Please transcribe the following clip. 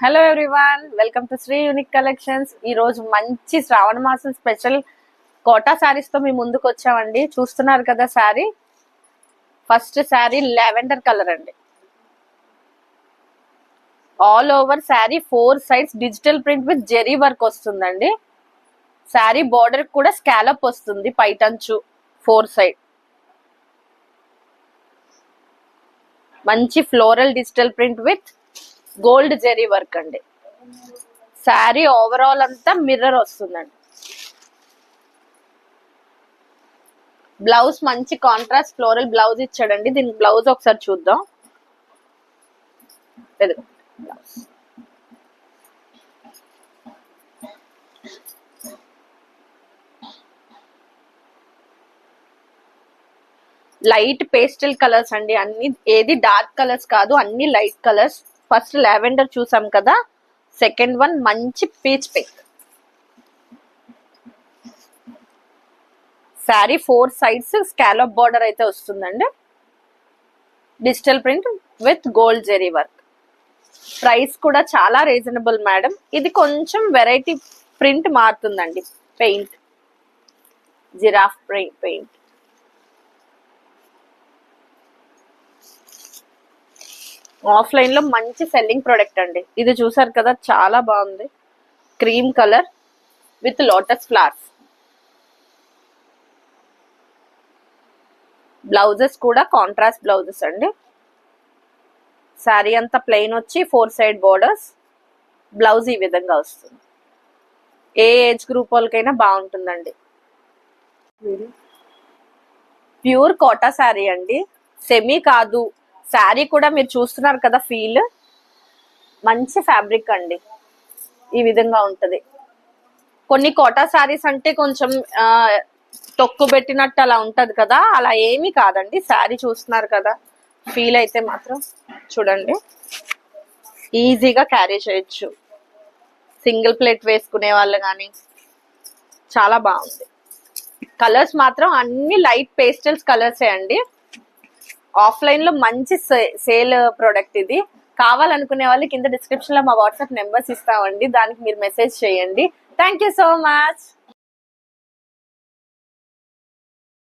Hello everyone, welcome to Shri unique collections. ఈ రోజు మంచి శ్రావణ మాసం స్పెషల్ కోటా శారీస్ తో మీ ముందుకు వచ్చామండి. చూస్తున్నారు కదా sari. First sari lavender colour అండి. All over sari 4 sides digital print with zari work వస్తుందండి. శారీ బోర్డర్ కూడా స్కాలప్ వస్తుంది, పైటంచు 4 సైడ్. మంచి floral digital print with gold zari work అండి. శారీ ఓవరాల్ అంతా మిర్రర్ వస్తుందండి. బ్లౌజ్ మంచి కాంట్రాస్ట్ ఫ్లోరల్ బ్లౌజ్ ఇచ్చాడండి. దీని బ్లౌజ్ ఒకసారి చూద్దాం. లైట్ పేస్టల్ కలర్స్ అండి అన్ని. ఏది డార్క్ కలర్స్ కాదు, అన్ని లైట్ కలర్స్. ఫస్ట్ లావెండర్ చూసాం కదా, సెకండ్ వన్ మంచి peach pink. Sari 4 sides scallop border అయితే వస్తుందండి. Digital print with gold zari work. Price కూడా చాలా రీజనబుల్ మేడం. ఇది కొంచెం వెరైటీ ప్రింట్ మారుతుందండి. Paint giraffe paint. ఆఫ్లైన్ లో మంచి సెల్లింగ్ ప్రొడక్ట్ అండి. ఇది చూసారు కదా, చాలా బాగుంది. Cream colour with lotus flowers. Blouses కూడా కాంట్రాస్ట్ బ్లౌజెస్ అండి. శారీ అంతా ప్లెయిన్ వచ్చి 4 సైడ్ బోర్డర్స్. బ్లౌజ్ ఈ విధంగా వస్తుంది. ఏ ఏజ్ గ్రూప్ వాళ్ళకైనా బాగుంటుందండి. ప్యూర్ కోటా శారీ అండి, సెమీ కాదు. శారీ కూడా మీరు చూస్తున్నారు కదా, ఫీల్ మంచి ఫ్యాబ్రిక్ అండి. ఈ విధంగా ఉంటది. కొన్ని కోటా శారీస్ అంటే కొంచెం తొక్కు పెట్టినట్టు అలా ఉంటది కదా, అలా ఏమీ కాదండి. శారీ చూస్తున్నారు కదా, ఫీల్ అయితే మాత్రం చూడండి. ఈజీగా క్యారీ చేయొచ్చు. సింగిల్ ప్లేట్ వేసుకునే వాళ్ళు కానీ చాలా బాగుంది. కలర్స్ మాత్రం అన్ని లైట్ పేస్టల్స్ కలర్సే అండి. ఆఫ్లైన్ లో మంచి సేల్ ప్రోడక్ట్ ఇది. కావాలనుకునే వాళ్ళు కింద డిస్క్రిప్షన్ లో మా వాట్సాప్ నెంబర్స్ ఇస్తామండి, దానికి మీరు మెసేజ్ చేయండి. Thank you so much.